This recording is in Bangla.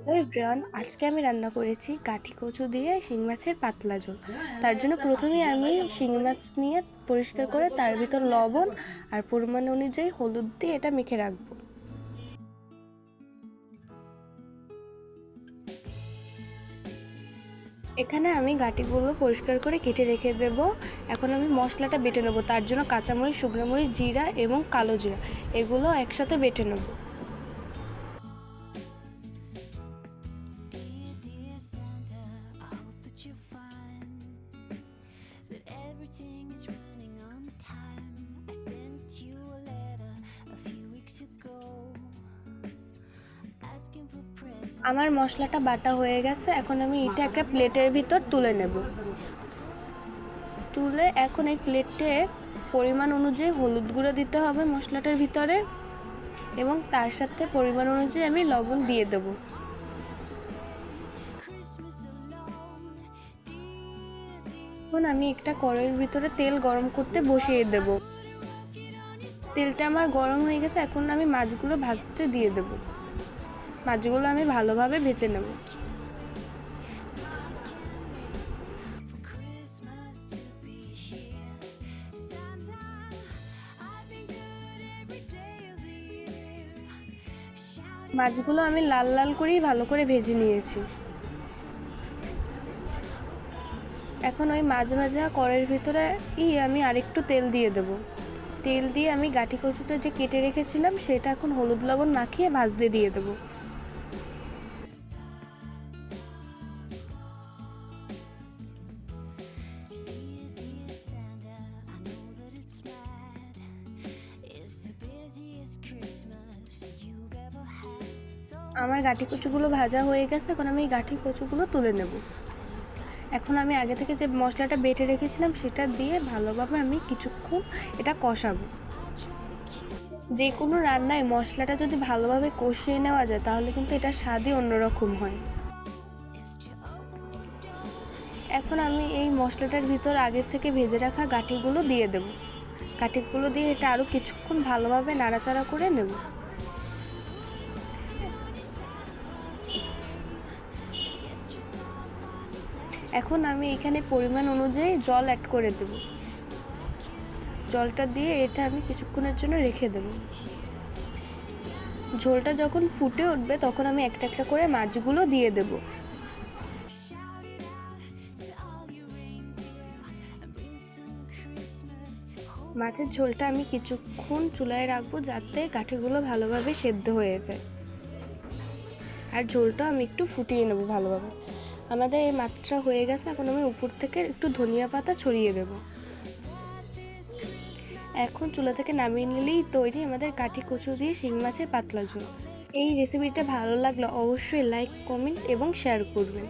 হ্যালো এভরিওয়ান, আজকে আমি রান্না করেছি কাঠি কচু দিয়ে শিং মাছের পাতলা ঝোল। তার জন্য প্রথমেই আমি শিং মাছ নিয়ে পরিষ্কার করে তার ভিতর লবণ আর পরিমাণ অনুযায়ী হলুদ দিয়ে এটা মেখে রাখবো। এখানে আমি গাঁটিগুলো পরিষ্কার করে কেটে রেখে দেব। এখন আমি মশলাটা বেটে নেবো। তার জন্য কাঁচামরিচ, শুকনো মরিচ, জিরা এবং কালো জিরা এগুলো একসাথে বেটে নেবো। আমার মশলাটা বাটা হয়ে গেছে। এখন আমি এটা একটা প্লেটের ভিতর তুলে নেব। তুলে এখন এই প্লেটে পরিমাণ অনুযায়ী হলুদ গুঁড়ো দিতে হবে মশলাটার ভিতরে, এবং তার সাথে পরিমাণ অনুযায়ী আমি লবণ দিয়ে দেব। এখন আমি একটা কড়াইয়ের ভিতরে তেল গরম করতে বসিয়ে দেব। তেলটা আমার গরম হয়ে গেছে। এখন আমি মাছগুলো ভাজতে দিয়ে দেব। মাছগুলো আমি ভালোভাবে ভেজে নেব। মাছগুলো আমি লাল লাল করেই ভালো করে ভেজে নিয়েছি। এখন ওই মাছ ভাজা কড়াইয়ের ভিতরে আমি আরেকটু তেল দিয়ে দেব। তেল দিয়ে আমি গাঁটি কচুটা যে কেটে রেখেছিলাম সেটা এখন হলুদ লবণ মাখিয়ে ভাজতে দিয়ে দেব। আমার গাঁটি কচুগুলো ভাজা হয়ে গেছে। এখন আমি এই গাঁটি কচুগুলো তুলে নেব। এখন আমি আগে থেকে যে মশলাটা বেটে রেখেছিলাম সেটা দিয়ে ভালোভাবে আমি কিছুক্ষণ এটা কষাবো। যে কোনো রান্নায় মশলাটা যদি ভালোভাবে কষিয়ে নেওয়া যায় তাহলে কিন্তু এটা স্বাদই অন্যরকম হয়। এখন আমি এই মশলাটার ভিতর আগে থেকে ভেজে রাখা গাঁটিগুলো দিয়ে দেব। গাঁটিগুলো দিয়ে এটা আরও কিছুক্ষণ ভালোভাবে নাড়াচাড়া করে নেব। এখন আমি এখানে পরিমাণ অনুযায়ী জল অ্যাড করে দেব। জলটা দিয়ে এটা আমি কিছুক্ষণের জন্য রেখে দেব। ঝোলটা যখন ফুটে উঠবে তখন আমি একটা একটা করে মাছগুলো দিয়ে দেব। মাছের ঝোলটা আমি কিছুক্ষণ চুলায় রাখবো যাতে কাঠিগুলো ভালোভাবে সেদ্ধ হয়ে যায়, আর ঝোলটা আমি একটু ফুটিয়ে নেব ভালোভাবে। আমাদের এই মাছটা হয়ে গেছে। এখন আমি উপর থেকে একটু ধনিয়া পাতা ছড়িয়ে দেব। এখন চুলা থেকে নামিয়ে নিলেই তৈরি আমাদের কাঠি কচু দিয়ে শিং মাছের পাতলা ঝোল। এই রেসিপিটা ভালো লাগলে অবশ্যই লাইক, কমেন্ট এবং শেয়ার করবেন।